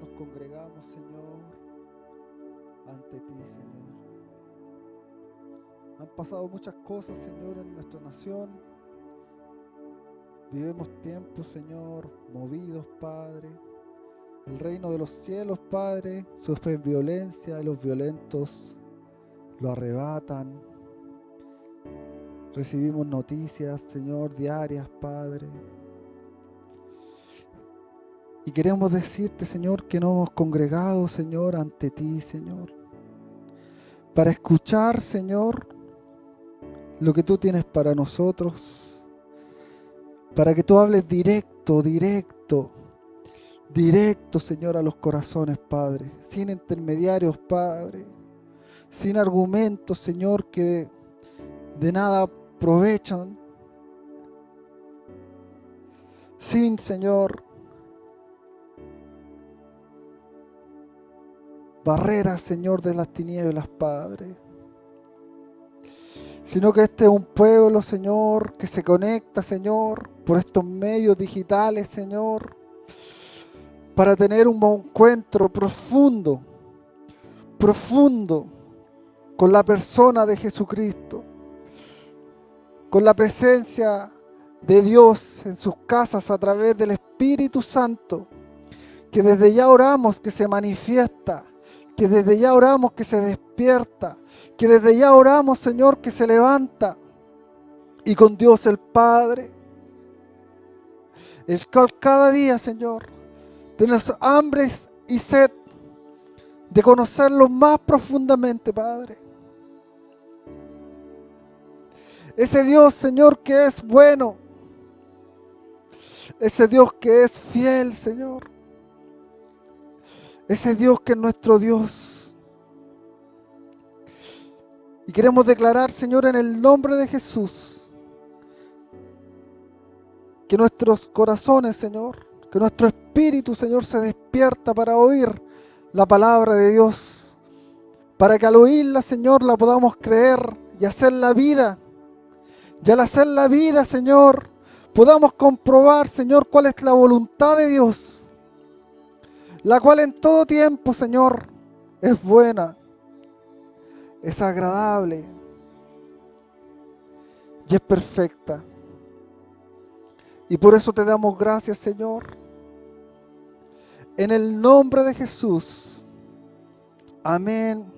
nos congregamos, Señor, ante ti, Señor. Han pasado muchas cosas, Señor, en nuestra nación. Vivimos tiempos, Señor, movidos, Padre. El reino de los cielos, Padre, sufre violencia y los violentos lo arrebatan. Recibimos noticias, Señor, diarias, Padre. Y queremos decirte, Señor, que nos hemos congregado, Señor, ante ti, Señor, para escuchar, Señor, lo que tú tienes para nosotros, para que tú hables directo, Señor, a los corazones, Padre, sin intermediarios, Padre, sin argumentos, Señor, que de nada aprovechan, sin, Señor, barreras, Señor, de las tinieblas, Padre, sino que este es un pueblo, Señor, que se conecta, Señor, por estos medios digitales, Señor, para tener un encuentro profundo con la persona de Jesucristo, con la presencia de Dios en sus casas a través del Espíritu Santo, que desde ya oramos que se manifiesta, que desde ya oramos que se despierta, que desde ya oramos, Señor, que se levanta, y con Dios el Padre, el cual cada día, Señor, tenemos hambre y sed de conocerlo más profundamente, Padre. Ese Dios, Señor, que es bueno, ese Dios que es fiel, Señor, ese Dios que es nuestro Dios. Y queremos declarar, Señor, en el nombre de Jesús, que nuestros corazones, Señor, que nuestro espíritu, Señor, se despierta para oír la palabra de Dios, para que al oírla, Señor, la podamos creer y hacer la vida. Y al hacer la vida, Señor, podamos comprobar, Señor, cuál es la voluntad de Dios, la cual en todo tiempo, Señor, es buena, es agradable y es perfecta. Y por eso te damos gracias, Señor, en el nombre de Jesús. Amén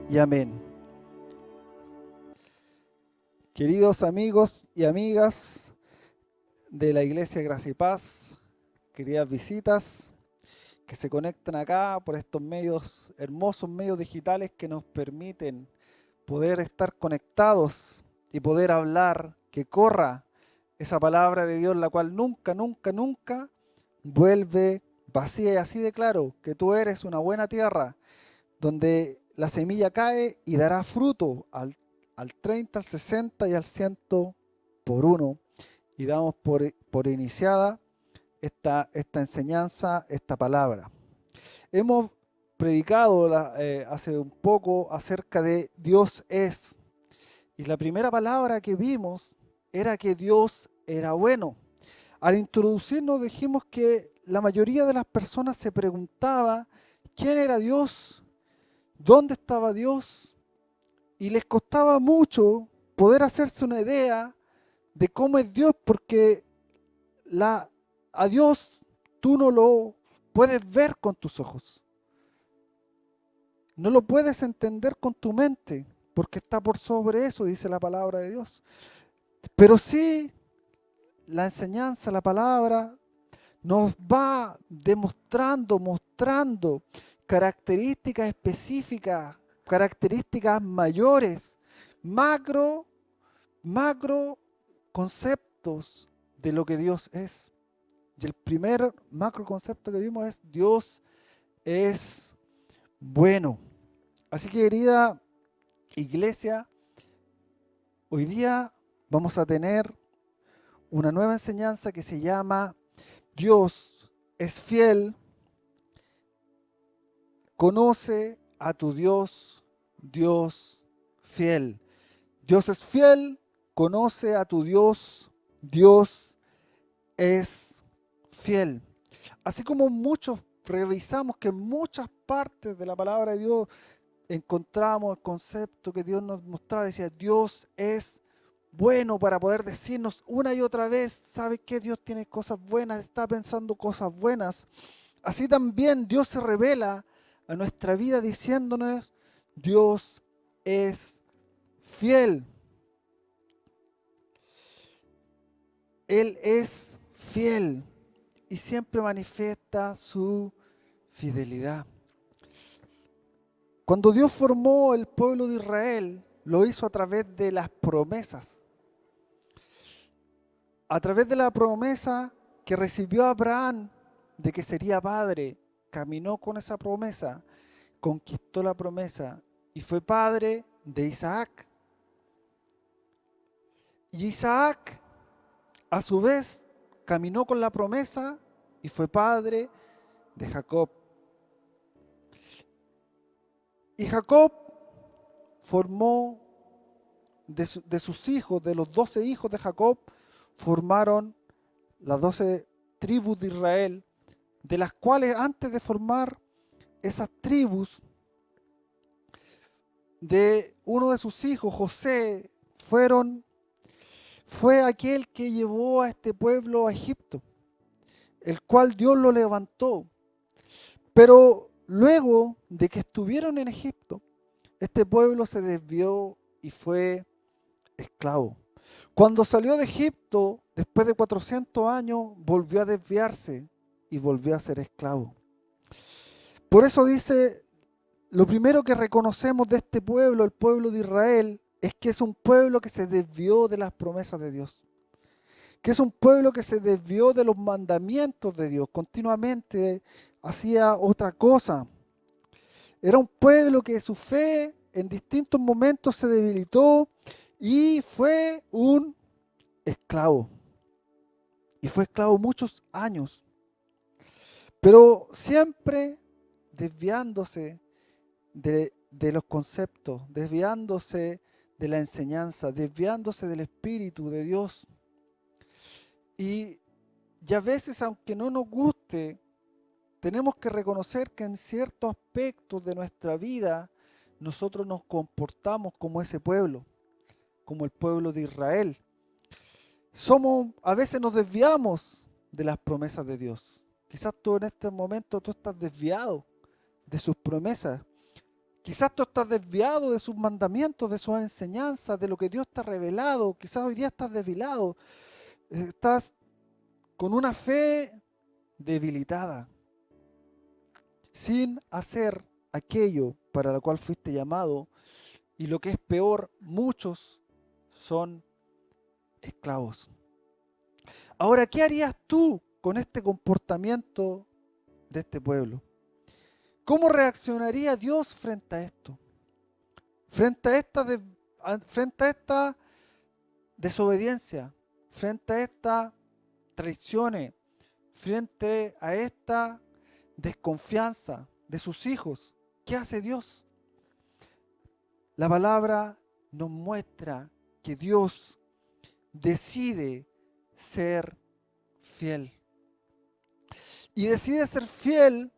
y amén. Queridos amigos y amigas de la Iglesia Gracia y Paz, queridas visitas que se conectan acá por estos medios, hermosos medios digitales que nos permiten poder estar conectados y poder hablar, que corra esa palabra de Dios, la cual nunca vuelve vacía. Y así declaro que tú eres una buena tierra, donde la semilla cae y dará fruto al 30, al 60 y al 100 por uno. Y damos por iniciada esta enseñanza, esta palabra. Hemos predicado hace un poco acerca de Dios es. Y la primera palabra que vimos era que Dios era bueno. Al introducirnos dijimos que la mayoría de las personas se preguntaba quién era Dios, dónde estaba Dios, y les costaba mucho poder hacerse una idea de cómo es Dios, porque a Dios tú no lo puedes ver con tus ojos, no lo puedes entender con tu mente, porque está por sobre eso, dice la palabra de Dios. Pero sí, la enseñanza, la palabra, nos va mostrando características específicas, características mayores, macro conceptos de lo que Dios es. Y el primer macro concepto que vimos es Dios es bueno. Así que, querida iglesia, hoy día vamos a tener una nueva enseñanza que se llama Dios es fiel. Conoce a tu Dios, Dios fiel. Dios es fiel, conoce a tu Dios, Dios es fiel. Así como muchos revisamos que en muchas partes de la palabra de Dios encontramos el concepto que Dios nos mostraba, decía, Dios es bueno, para poder decirnos una y otra vez, ¿sabe qué? Dios tiene cosas buenas, está pensando cosas buenas. Así también Dios se revela a nuestra vida diciéndonos, Dios es fiel. Él es fiel y siempre manifiesta su fidelidad. Cuando Dios formó el pueblo de Israel, lo hizo a través de las promesas. A través de la promesa que recibió Abraham de que sería padre, caminó con esa promesa, conquistó la promesa y fue padre de Isaac. Y Isaac, a su vez, caminó con la promesa y fue padre de Jacob. Y Jacob formó de sus hijos, de los 12 hijos de Jacob, formaron las 12 tribus de Israel, de las cuales antes de formar esas tribus, de uno de sus hijos, José, fue aquel que llevó a este pueblo a Egipto, el cual Dios lo levantó. Pero luego de que estuvieron en Egipto, este pueblo se desvió y fue esclavo. Cuando salió de Egipto, después de 400 años, volvió a desviarse y volvió a ser esclavo. Por eso dice, lo primero que reconocemos de este pueblo, el pueblo de Israel, es que es un pueblo que se desvió de las promesas de Dios. Que es un pueblo que se desvió de los mandamientos de Dios. Continuamente hacía otra cosa. Era un pueblo que su fe en distintos momentos se debilitó y fue un esclavo. Y fue esclavo muchos años. Pero siempre desviándose de los conceptos, desviándose de la enseñanza, desviándose del Espíritu de Dios. Y a veces, aunque no nos guste, tenemos que reconocer que en ciertos aspectos de nuestra vida nosotros nos comportamos como ese pueblo, como el pueblo de Israel. A veces nos desviamos de las promesas de Dios. Quizás tú en este momento tú estás desviado de sus promesas. Quizás tú estás desviado de sus mandamientos, de sus enseñanzas, de lo que Dios te ha revelado. Quizás hoy día estás desviado. Estás con una fe debilitada, sin hacer aquello para lo cual fuiste llamado. Y lo que es peor, muchos son esclavos. Ahora, ¿qué harías tú con este comportamiento de este pueblo? ¿Cómo reaccionaría Dios frente a esto? Frente a esta desobediencia, frente a estas traiciones, frente a esta desconfianza de sus hijos. ¿Qué hace Dios? La palabra nos muestra que Dios decide ser fiel. Y decide ser fiel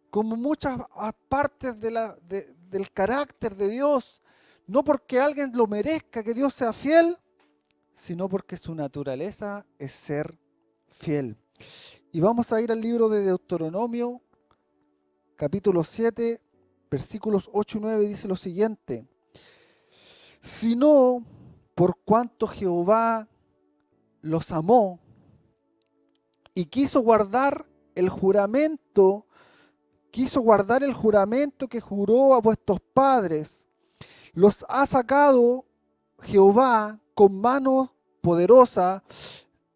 como muchas partes del carácter de Dios, no porque alguien lo merezca que Dios sea fiel, sino porque su naturaleza es ser fiel. Y vamos a ir al libro de Deuteronomio, capítulo 7, versículos 8 y 9, dice lo siguiente: sino por cuanto Jehová los amó y quiso guardar el juramento que juró a vuestros padres, los ha sacado Jehová con mano poderosa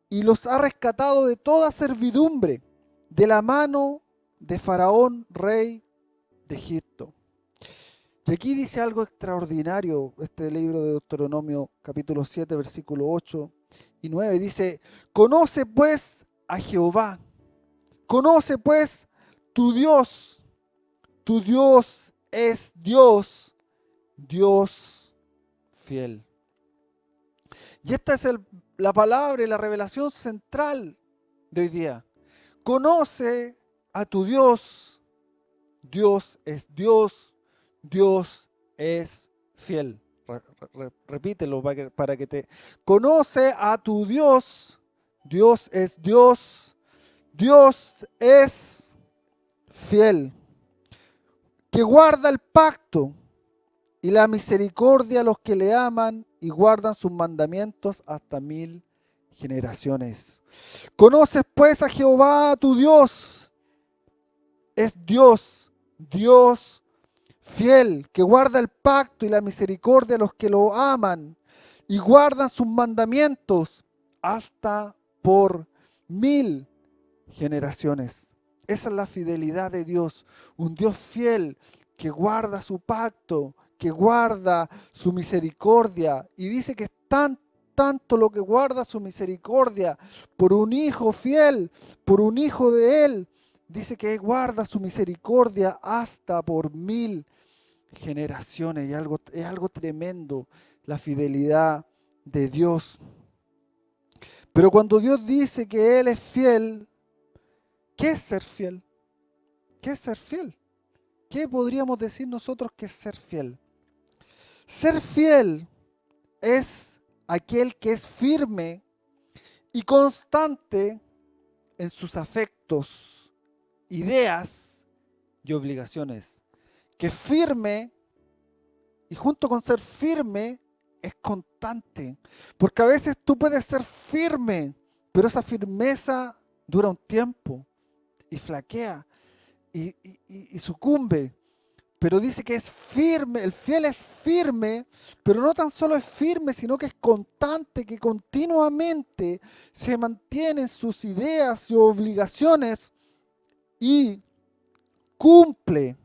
y los ha rescatado de toda servidumbre, de la mano de Faraón, rey de Egipto. Y aquí dice algo extraordinario, este libro de Deuteronomio, capítulo 7, versículo 8 y 9. Dice, conoce pues a Jehová, conoce pues tu Dios es Dios, Dios fiel. Y esta es la palabra y la revelación central de hoy día. Conoce a tu Dios. Dios es Dios. Dios es fiel. Repítelo para que te... Conoce a tu Dios. Dios es Dios. Dios es fiel. Que guarda el pacto y la misericordia a los que le aman y guardan sus mandamientos hasta 1000 generaciones. Conoces pues a Jehová tu Dios. Es Dios, Dios fiel, que guarda el pacto y la misericordia a los que lo aman y guardan sus mandamientos hasta por 1000 generaciones. Esa es la fidelidad de Dios, un Dios fiel que guarda su pacto, que guarda su misericordia, y dice que es tanto lo que guarda su misericordia por un hijo fiel, por un hijo de él. Dice que guarda su misericordia hasta por 1000 generaciones. Y es algo tremendo la fidelidad de Dios. Pero cuando Dios dice que Él es fiel, ¿qué es ser fiel? ¿Qué es ser fiel? ¿Qué podríamos decir nosotros que es ser fiel? Ser fiel es aquel que es firme y constante en sus afectos, ideas y obligaciones. Que firme, y junto con ser firme, es constante. Porque a veces tú puedes ser firme, pero esa firmeza dura un tiempo y flaquea y sucumbe. Pero dice que es firme, el fiel es firme, pero no tan solo es firme, sino que es constante, que continuamente se mantiene en sus ideas y obligaciones y cumple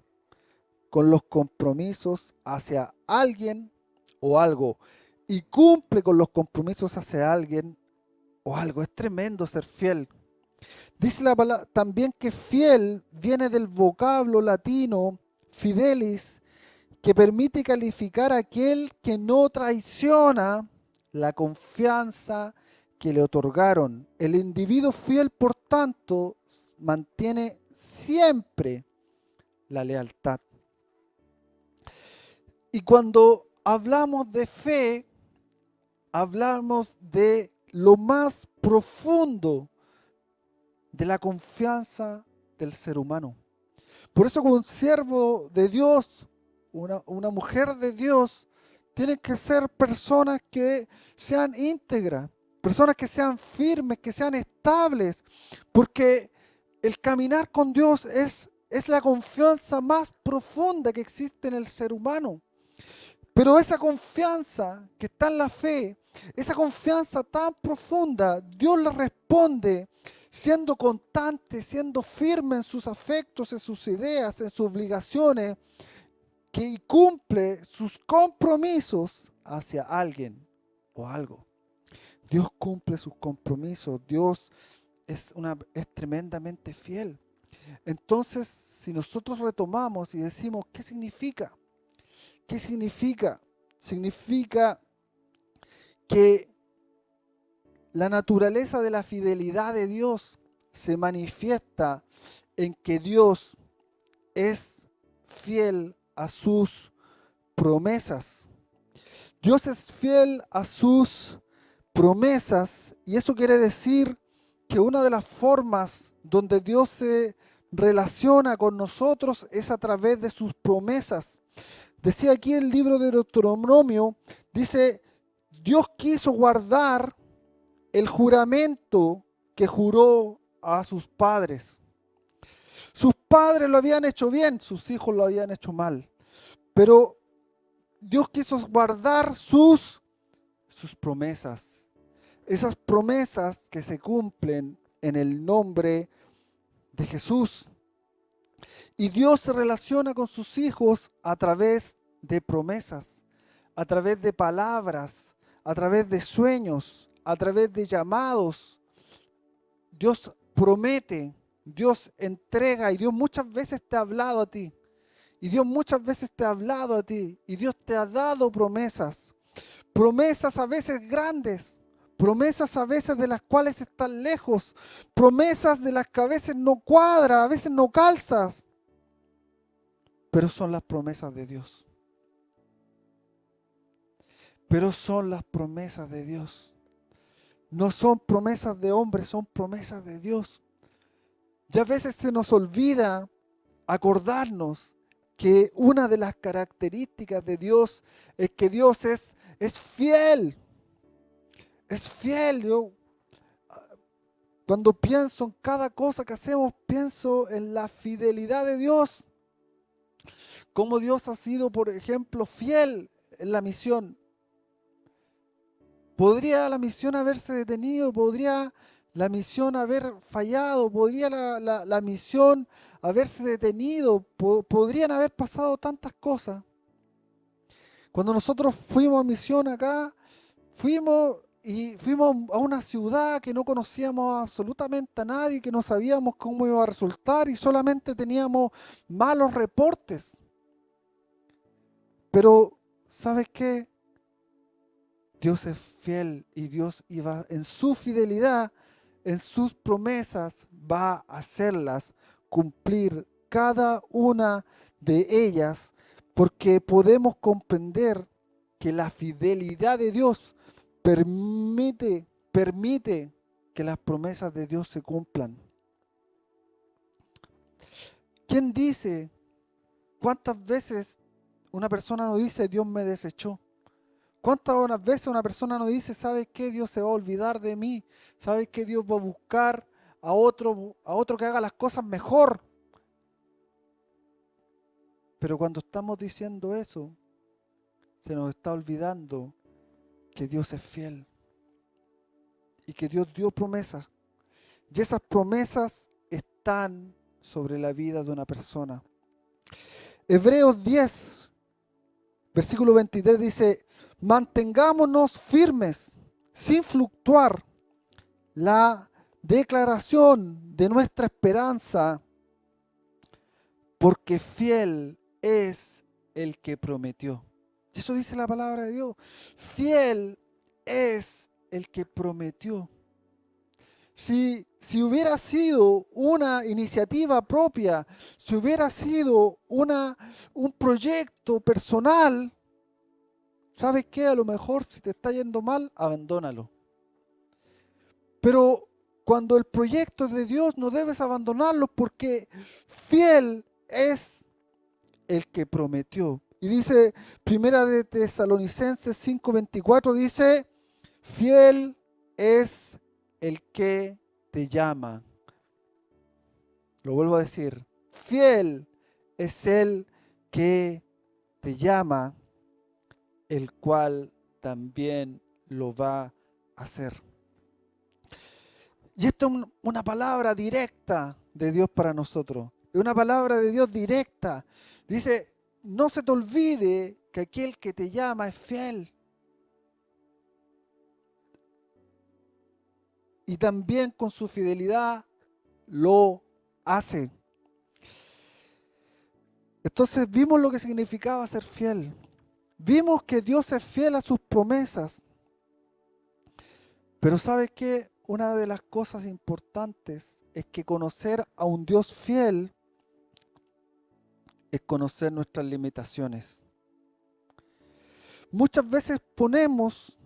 con los compromisos hacia alguien o algo. Y cumple con los compromisos hacia alguien o algo. Es tremendo ser fiel. Dice la palabra también que fiel viene del vocablo latino fidelis, que permite calificar a aquel que no traiciona la confianza que le otorgaron. El individuo fiel, por tanto, mantiene siempre la lealtad. Y cuando hablamos de fe, hablamos de lo más profundo de la confianza del ser humano. Por eso, como un siervo de Dios, una mujer de Dios, tienen que ser personas que sean íntegras, personas que sean firmes, que sean estables, porque el caminar con Dios es la confianza más profunda que existe en el ser humano. Pero esa confianza que está en la fe, esa confianza tan profunda, Dios la responde siendo constante, siendo firme en sus afectos, en sus ideas, en sus obligaciones, que cumple sus compromisos hacia alguien o algo. Dios cumple sus compromisos, Dios es tremendamente fiel. Entonces, si nosotros retomamos y decimos, ¿qué significa? ¿Qué significa? Significa que la naturaleza de la fidelidad de Dios se manifiesta en que Dios es fiel a sus promesas. Dios es fiel a sus promesas, y eso quiere decir que una de las formas donde Dios se relaciona con nosotros es a través de sus promesas. Decía aquí el libro de Deuteronomio, dice, Dios quiso guardar el juramento que juró a sus padres. Sus padres lo habían hecho bien, sus hijos lo habían hecho mal. Pero Dios quiso guardar sus promesas. Esas promesas que se cumplen en el nombre de Jesús. Y Dios se relaciona con sus hijos a través de promesas, a través de palabras, a través de sueños, a través de llamados. Dios promete, Dios entrega, y Dios muchas veces te ha hablado a ti. Y Dios muchas veces te ha hablado a ti. Y Dios te ha dado promesas. Promesas a veces grandes, promesas a veces de las cuales estás lejos, promesas de las que a veces no cuadra, a veces no calzas, pero son las promesas de Dios. Pero son las promesas de Dios. No son promesas de hombres, son promesas de Dios. Ya a veces se nos olvida acordarnos que una de las características de Dios es que Dios es fiel. Es fiel. Yo, cuando pienso en cada cosa que hacemos, pienso en la fidelidad de Dios. Como Dios ha sido, por ejemplo, fiel en la misión. ¿Podría la misión haberse detenido? ¿Podría la misión haber fallado? ¿Podría la misión haberse detenido? ¿Podrían haber pasado tantas cosas? Cuando nosotros fuimos a misión acá, fuimos a una ciudad que no conocíamos absolutamente a nadie, que no sabíamos cómo iba a resultar y solamente teníamos malos reportes. Pero, ¿sabes qué? Dios es fiel y Dios iba en su fidelidad, en sus promesas, va a hacerlas cumplir cada una de ellas, porque podemos comprender que la fidelidad de Dios permite que las promesas de Dios se cumplan. ¿Quién dice? ¿Cuántas veces una persona nos dice Dios me desechó? ¿Cuántas veces una persona nos dice, ¿sabes qué? Dios se va a olvidar de mí. ¿Sabes qué? Dios va a buscar a otro que haga las cosas mejor. Pero cuando estamos diciendo eso, se nos está olvidando que Dios es fiel y que Dios dio promesas. Y esas promesas están sobre la vida de una persona. Hebreos 10, versículo 23 dice, mantengámonos firmes, sin fluctuar, la declaración de nuestra esperanza, porque fiel es el que prometió. Eso dice la palabra de Dios. Fiel es el que prometió. Si hubiera sido una iniciativa propia, si hubiera sido un proyecto personal, ¿sabes qué? A lo mejor si te está yendo mal, abandónalo. Pero cuando el proyecto es de Dios, no debes abandonarlo porque fiel es el que prometió. Y dice, Primera de Tesalonicenses 5:24, dice, fiel es el que te llama. Lo vuelvo a decir, fiel es el que te llama, el cual también lo va a hacer. Y esto es una palabra directa de Dios para nosotros. Es una palabra de Dios directa. Dice, no se te olvide que aquel que te llama es fiel. Y también con su fidelidad lo hace. Entonces vimos lo que significaba ser fiel. Vimos que Dios es fiel a sus promesas. Pero ¿sabes qué? Una de las cosas importantes es que conocer a un Dios fiel es conocer nuestras limitaciones. Muchas veces ponemos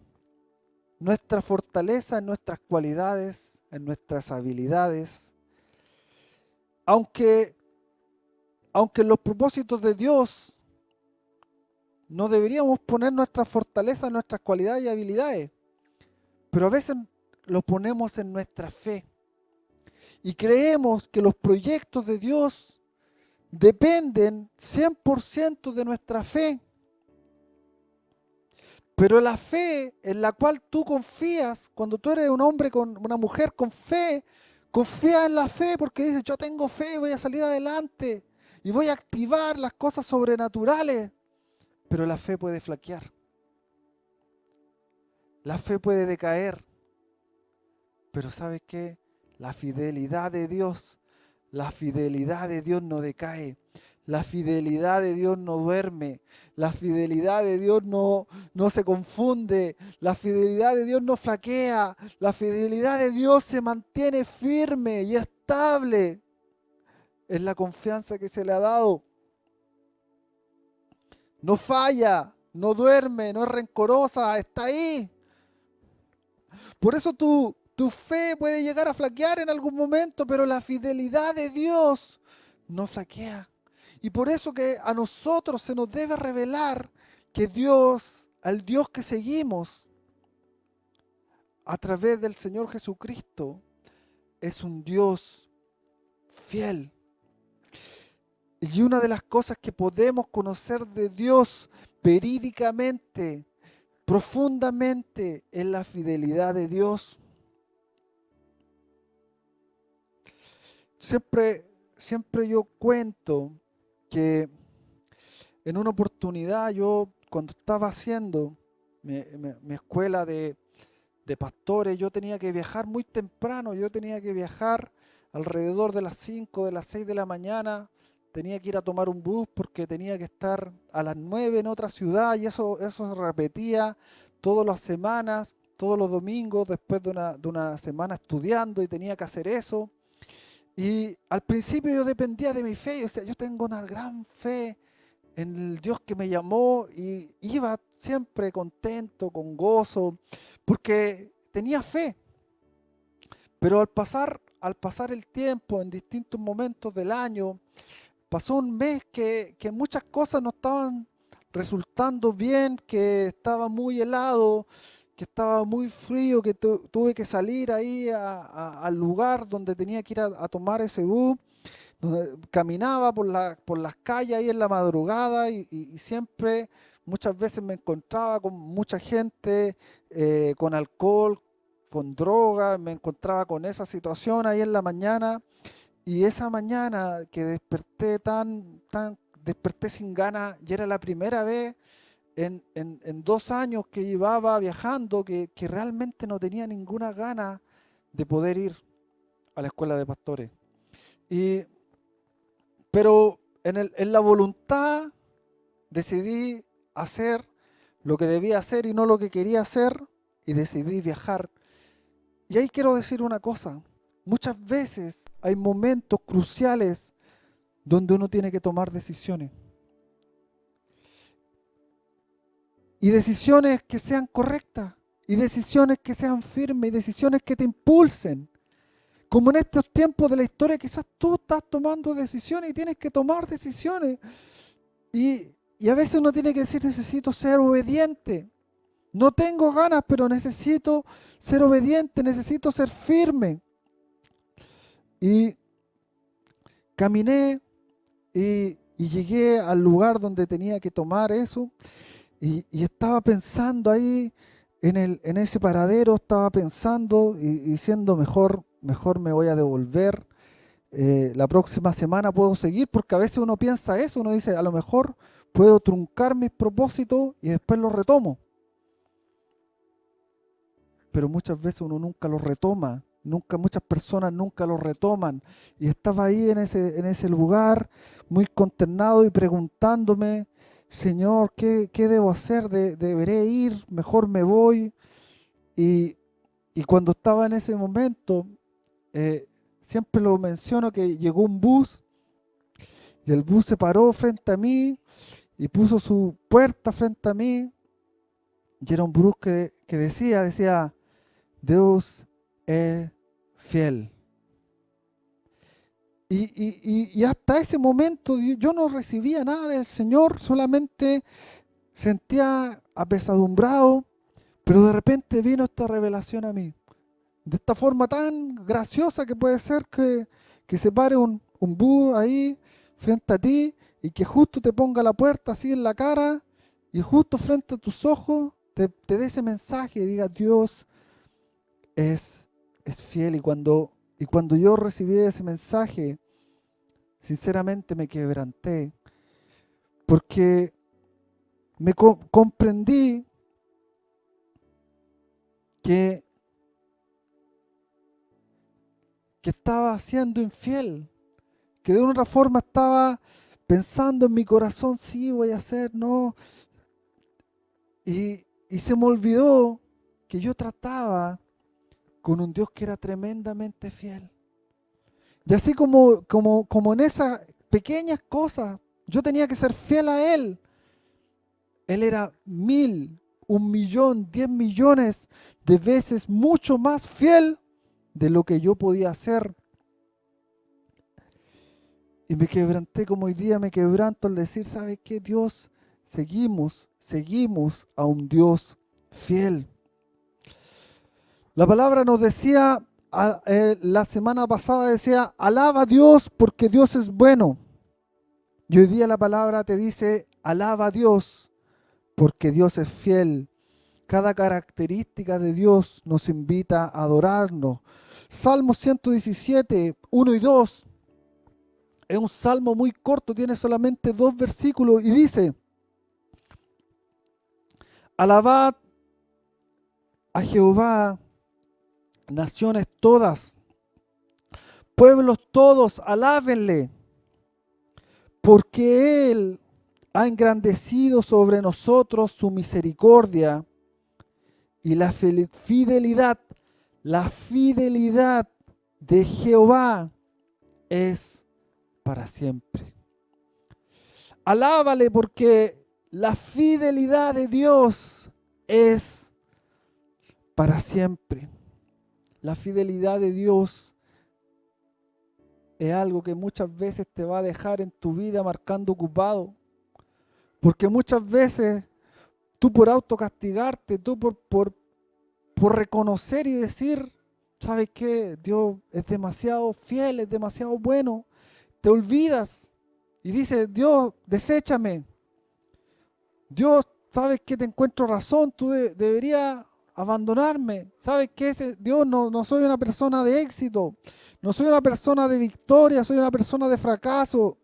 nuestra fortaleza en nuestras cualidades, en nuestras habilidades, aunque en los propósitos de Dios no deberíamos poner nuestra fortaleza en nuestras cualidades y habilidades, pero a veces lo ponemos en nuestra fe y creemos que los proyectos de Dios dependen 100% de nuestra fe. Pero la fe en la cual tú confías, cuando tú eres un hombre con una mujer con fe, confía en la fe porque dices, yo tengo fe, voy a salir adelante y voy a activar las cosas sobrenaturales. Pero la fe puede flaquear. La fe puede decaer. Pero ¿sabes qué? La fidelidad de Dios no decae. La fidelidad de Dios no duerme. La fidelidad de Dios no se confunde. La fidelidad de Dios no flaquea. La fidelidad de Dios se mantiene firme y estable. Es la confianza que se le ha dado. No falla, no duerme, no es rencorosa, está ahí. Por eso tu fe puede llegar a flaquear en algún momento, pero la fidelidad de Dios no flaquea. Y por eso que a nosotros se nos debe revelar que Dios, al Dios que seguimos a través del Señor Jesucristo, es un Dios fiel. Y una de las cosas que podemos conocer de Dios verídicamente, profundamente, es la fidelidad de Dios. Siempre yo cuento que en una oportunidad yo, cuando estaba haciendo mi escuela de pastores, yo tenía que viajar muy temprano, yo tenía que viajar alrededor de las 5, de las 6 de la mañana, tenía que ir a tomar un bus porque tenía que estar a las 9 en otra ciudad y eso se repetía todas las semanas, todos los domingos, después de una semana estudiando y tenía que hacer eso. Y al principio yo dependía de mi fe, o sea, yo tengo una gran fe en el Dios que me llamó y iba siempre contento, con gozo, porque tenía fe. Pero al pasar el tiempo en distintos momentos del año, pasó un mes que muchas cosas no estaban resultando bien, que estaba muy helado, que estaba muy frío, que tuve que salir ahí al lugar donde tenía que ir a tomar ese bus, donde caminaba por las calles ahí en la madrugada y siempre, muchas veces me encontraba con mucha gente, con alcohol, con droga, me encontraba con esa situación ahí en la mañana. Y esa mañana que desperté desperté sin ganas, y era la primera vez en 2 años que llevaba viajando que realmente no tenía ninguna gana de poder ir a la escuela de pastores. Pero en la voluntad decidí hacer lo que debía hacer y no lo que quería hacer, y decidí viajar. Y ahí quiero decir una cosa, muchas veces hay momentos cruciales donde uno tiene que tomar decisiones. Y decisiones que sean correctas, y decisiones que sean firmes, y decisiones que te impulsen. Como en estos tiempos de la historia, quizás tú estás tomando decisiones y tienes que tomar decisiones. Y a veces uno tiene que decir, necesito ser obediente. No tengo ganas, pero necesito ser obediente, necesito ser firme. Y caminé y llegué al lugar donde tenía que tomar eso. Y estaba pensando ahí en ese paradero, estaba pensando y diciendo, mejor me voy a devolver. La próxima semana puedo seguir, porque a veces uno piensa eso, uno dice, a lo mejor puedo truncar mis propósitos y después los retomo. Pero muchas veces uno nunca los retoma, muchas personas nunca los retoman. Y estaba ahí en ese lugar, muy consternado y preguntándome, Señor, ¿qué debo hacer? ¿Deberé ir? ¿Mejor me voy? Y cuando estaba en ese momento, siempre lo menciono, que llegó un bus y el bus se paró frente a mí y puso su puerta frente a mí, y era un bus que decía, Dios es fiel. Y hasta ese momento yo no recibía nada del Señor, solamente sentía apesadumbrado, pero de repente vino esta revelación a mí. De esta forma tan graciosa que puede ser que se pare un búho ahí frente a ti y que justo te ponga la puerta así en la cara y justo frente a tus ojos te dé ese mensaje y diga, Dios es fiel. Y cuando yo recibí ese mensaje, sinceramente me quebranté, porque comprendí que estaba siendo infiel, que de una otra forma estaba pensando en mi corazón, sí, voy a hacer, no. Y se me olvidó que yo trataba con un Dios que era tremendamente fiel. Y así como en esas pequeñas cosas, yo tenía que ser fiel a Él. Él era 1000, 1.000.000, 10 millones de veces mucho más fiel de lo que yo podía hacer. Y me quebranté como hoy día me quebranto al decir, ¿sabes qué? Dios, seguimos a un Dios fiel. La palabra nos decía, la semana pasada decía, alaba a Dios porque Dios es bueno. Y hoy día la palabra te dice, alaba a Dios porque Dios es fiel. Cada característica de Dios nos invita a adorarnos. Salmo 117, 1 y 2. Es un salmo muy corto, tiene solamente 2 versículos y dice, alabad a Jehová, naciones todas, pueblos todos, alábenle, porque Él ha engrandecido sobre nosotros su misericordia y la fidelidad de Jehová es para siempre. Alábale porque la fidelidad de Dios es para siempre. La fidelidad de Dios es algo que muchas veces te va a dejar en tu vida marcando ocupado. Porque muchas veces tú por autocastigarte, tú por reconocer y decir, ¿sabes qué? Dios es demasiado fiel, es demasiado bueno. Te olvidas y dices, Dios, deséchame. Dios, ¿sabes qué? Te encuentro razón, tú deberías abandonarme. ¿Sabes qué? Dios, no soy una persona de éxito, no soy una persona de victoria, soy una persona de fracaso.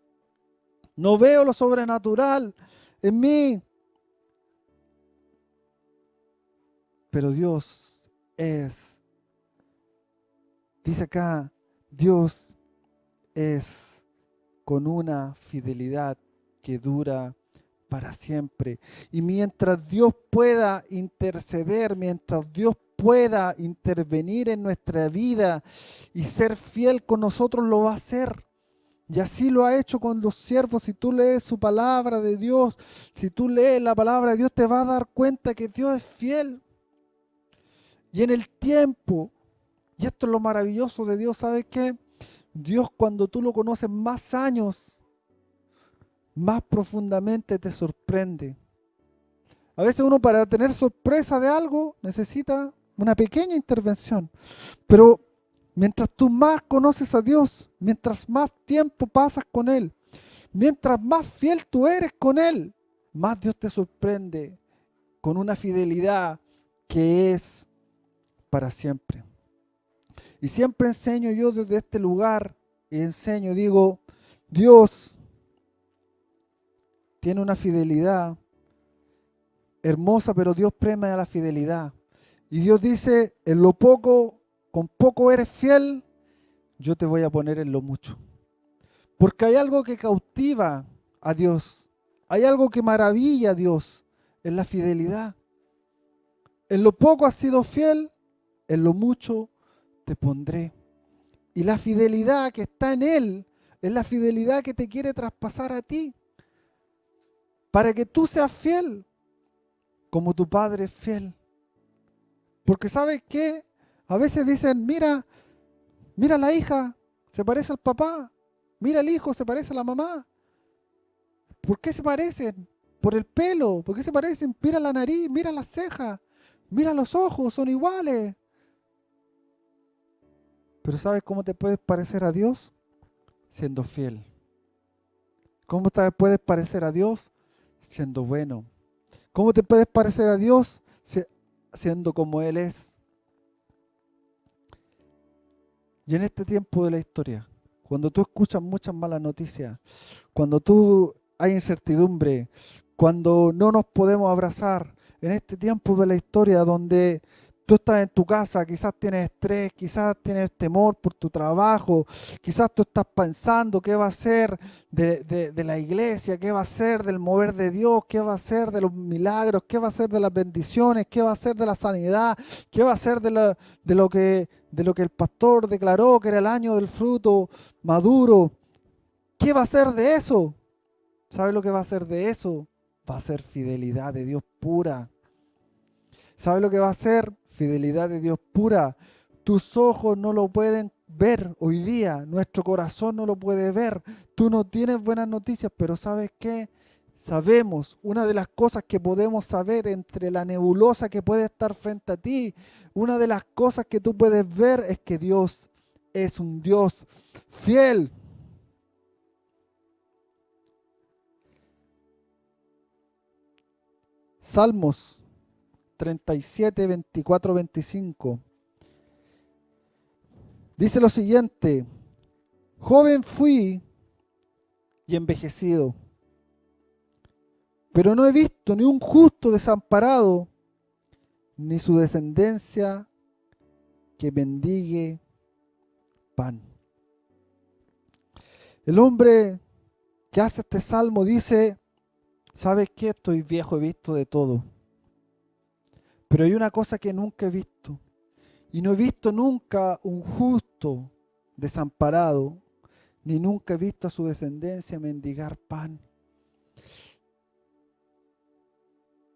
No veo lo sobrenatural en mí. Pero Dios dice acá, Dios es con una fidelidad que dura para siempre. Y mientras Dios pueda interceder, mientras Dios pueda intervenir en nuestra vida y ser fiel con nosotros, lo va a hacer. Y así lo ha hecho con los siervos. Si tú lees su palabra de Dios, si tú lees la palabra de Dios, te vas a dar cuenta que Dios es fiel. Y en el tiempo, y esto es lo maravilloso de Dios, ¿sabes qué? Dios, cuando tú lo conoces más años, más profundamente te sorprende. A veces uno para tener sorpresa de algo necesita una pequeña intervención. Pero mientras tú más conoces a Dios, mientras más tiempo pasas con Él, mientras más fiel tú eres con Él, más Dios te sorprende con una fidelidad que es para siempre. Y siempre enseño yo desde este lugar, y digo, Dios tiene una fidelidad hermosa, pero Dios premia la fidelidad. Y Dios dice, en lo poco, con poco eres fiel, yo te voy a poner en lo mucho. Porque hay algo que cautiva a Dios, hay algo que maravilla a Dios, es la fidelidad. En lo poco has sido fiel, en lo mucho te pondré. Y la fidelidad que está en Él es la fidelidad que te quiere traspasar a ti. Para que tú seas fiel como tu Padre es fiel. Porque ¿sabes qué? A veces dicen, mira la hija, se parece al papá. Mira el hijo, se parece a la mamá. ¿Por qué se parecen? Por el pelo. ¿Por qué se parecen? Mira la nariz, mira las cejas, mira los ojos, son iguales. Pero ¿sabes cómo te puedes parecer a Dios? Siendo fiel. ¿Cómo te puedes parecer a Dios? Siendo bueno. ¿Cómo te puedes parecer a Dios? Siendo como Él es. Y en este tiempo de la historia, cuando tú escuchas muchas malas noticias, cuando tú hay incertidumbre, cuando no nos podemos abrazar, en este tiempo de la historia donde Tú estás en tu casa, quizás tienes estrés, quizás tienes temor por tu trabajo, quizás tú estás pensando qué va a ser de la iglesia, qué va a ser del mover de Dios, qué va a ser de los milagros, qué va a ser de las bendiciones, qué va a ser de la sanidad, qué va a ser de lo que el pastor declaró que era el año del fruto maduro. ¿Qué va a ser de eso? ¿Sabes lo que va a ser de eso? Va a ser fidelidad de Dios pura. ¿Sabes lo que va a ser? Fidelidad de Dios pura. Tus ojos no lo pueden ver hoy día. Nuestro corazón no lo puede ver. Tú no tienes buenas noticias, pero ¿sabes qué? Sabemos, una de las cosas que podemos saber entre la nebulosa que puede estar frente a ti, una de las cosas que tú puedes ver es que Dios es un Dios fiel. Salmos 37, 24, 25. Dice lo siguiente: joven fui y envejecido, pero no he visto ni un justo desamparado, ni su descendencia que mendigue pan. El hombre que hace este salmo dice: ¿sabes qué? Estoy viejo, he visto de todo. Pero hay una cosa que nunca he visto. Y no he visto nunca un justo desamparado, ni nunca he visto a su descendencia mendigar pan.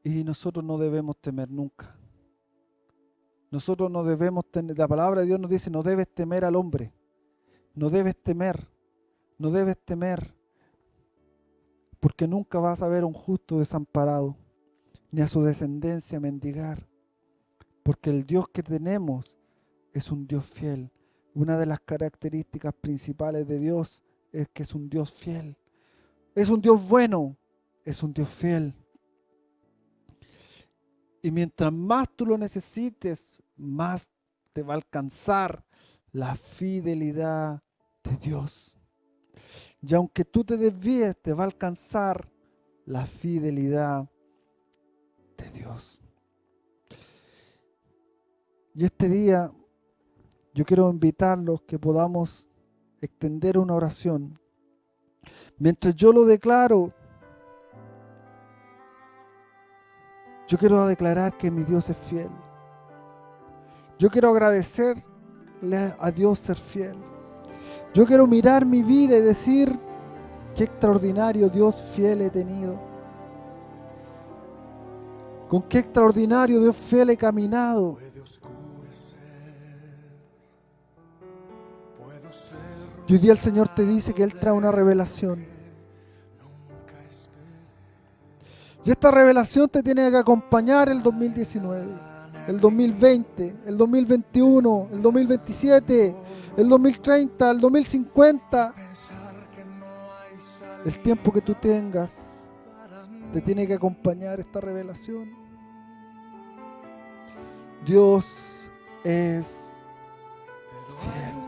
Y nosotros no debemos temer nunca. Nosotros no debemos temer, la palabra de Dios nos dice: no debes temer al hombre. No debes temer, no debes temer. Porque nunca vas a ver a un justo desamparado, ni a su descendencia mendigar. Porque el Dios que tenemos es un Dios fiel. Una de las características principales de Dios es que es un Dios fiel. Es un Dios bueno, es un Dios fiel. Y mientras más tú lo necesites, más te va a alcanzar la fidelidad de Dios. Y aunque tú te desvíes, te va a alcanzar la fidelidad de Dios. Y este día yo quiero invitarlos que podamos extender una oración. Mientras yo lo declaro, yo quiero declarar que mi Dios es fiel. Yo quiero agradecerle a Dios ser fiel. Yo quiero mirar mi vida y decir: qué extraordinario Dios fiel he tenido. Con qué extraordinario Dios fiel he caminado. Y hoy día el Señor te dice que Él trae una revelación. Y esta revelación te tiene que acompañar el 2019, el 2020, el 2021, el 2027, el 2030, el 2050. El tiempo que tú tengas te tiene que acompañar esta revelación. Dios es fiel.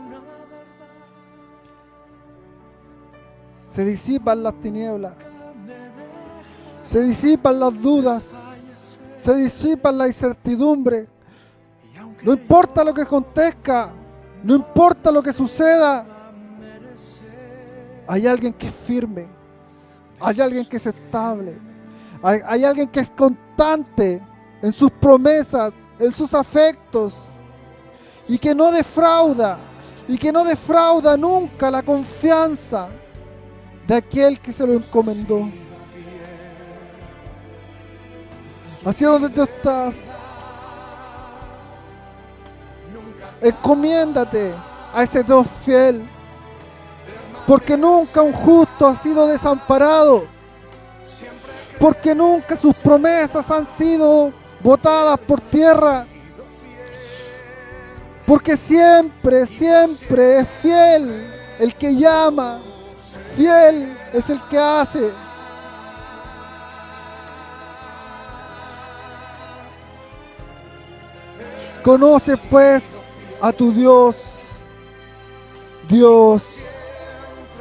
Se disipan las tinieblas, se disipan las dudas, se disipan la incertidumbre. No importa lo que acontezca, no importa lo que suceda, hay alguien que es firme, hay alguien que es estable, hay alguien que es constante en sus promesas, en sus afectos, y que no defrauda nunca la confianza de aquel que se lo encomendó. Hacia donde tú estás, encomiéndate a ese Dios fiel, porque nunca un justo ha sido desamparado, porque nunca sus promesas han sido botadas por tierra, porque siempre, siempre es fiel el que llama, fiel es el que hace. Conoce pues a tu Dios, Dios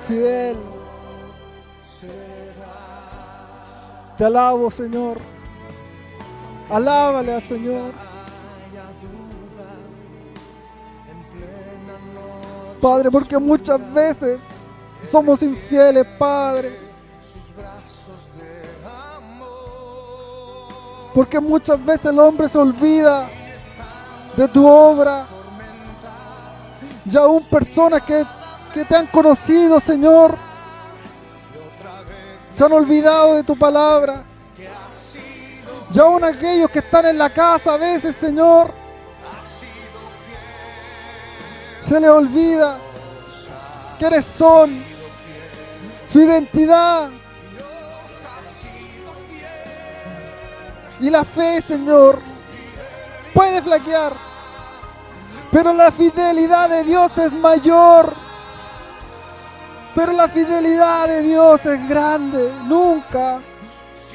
fiel. Te alabo, Señor. Alábale al Señor. Padre, porque muchas veces somos infieles, Padre. Porque muchas veces el hombre se olvida de tu obra. Y aún personas que te han conocido, Señor, se han olvidado de tu palabra. Y aún aquellos que están en la casa a veces, Señor, se les olvida quiénes son, su identidad. Y la fe, Señor, puede flaquear, pero la fidelidad de Dios es mayor. Pero la fidelidad de Dios es grande. Nunca,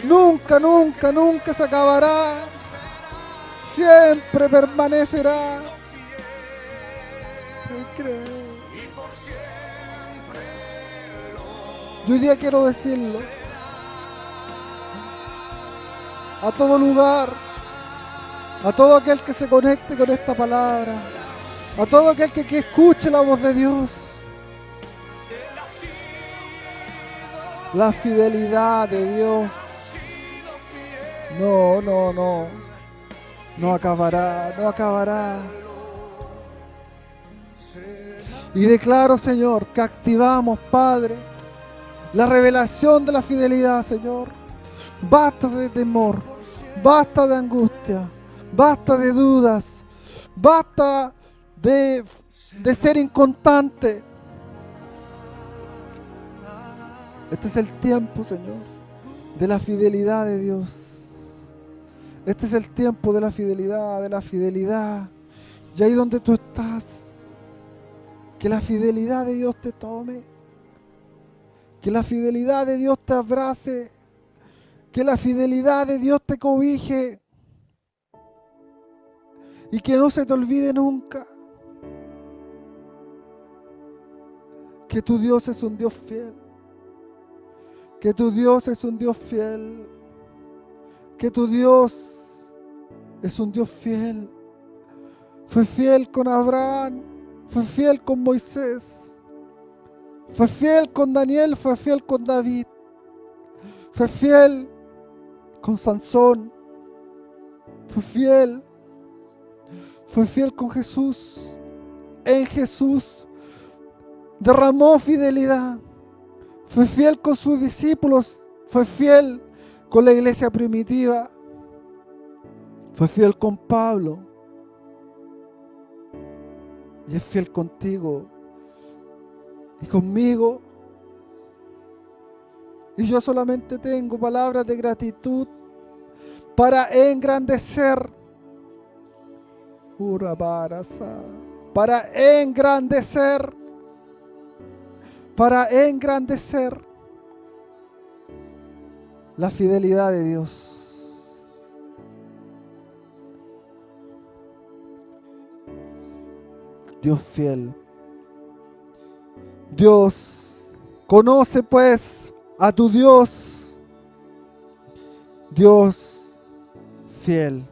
nunca, nunca, nunca se acabará. Siempre permanecerá. Yo hoy día quiero decirlo a todo lugar, a todo aquel que se conecte con esta palabra, a todo aquel que escuche la voz de Dios. La fidelidad de Dios no acabará, no acabará. Y declaro, Señor, que activamos, Padre, la revelación de la fidelidad, Señor. Basta de temor, basta de angustia, basta de dudas, basta de ser inconstante. Este es el tiempo, Señor, de la fidelidad de Dios. Este es el tiempo de la fidelidad, de la fidelidad. Y ahí donde tú estás, que la fidelidad de Dios te tome, que la fidelidad de Dios te abrace, que la fidelidad de Dios te cobije y que no se te olvide nunca que tu Dios es un Dios fiel. Que tu Dios es un Dios fiel. Que tu Dios es un Dios fiel. Fue fiel con Abraham. Fue fiel con Moisés. Fue fiel con Daniel. Fue fiel con David. Fue fiel con Sansón. Fue fiel. Fue fiel con Jesús. En Jesús derramó fidelidad. Fue fiel con sus discípulos, fue fiel con la iglesia primitiva, fue fiel con Pablo y es fiel contigo y conmigo. Y yo solamente tengo palabras de gratitud para engrandecer, para engrandecer la fidelidad de Dios. Dios fiel. Dios, conoce pues a tu Dios. Dios fiel.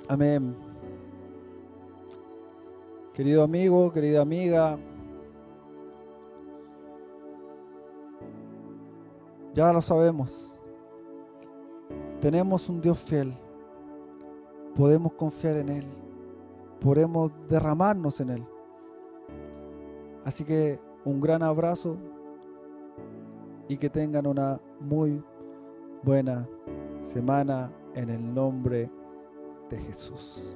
Amén. Querido amigo, querida amiga, ya lo sabemos. Tenemos un Dios fiel. Podemos confiar en Él. Podemos derramarnos en Él. Así que un gran abrazo y que tengan una muy buena semana en el nombre de Jesús.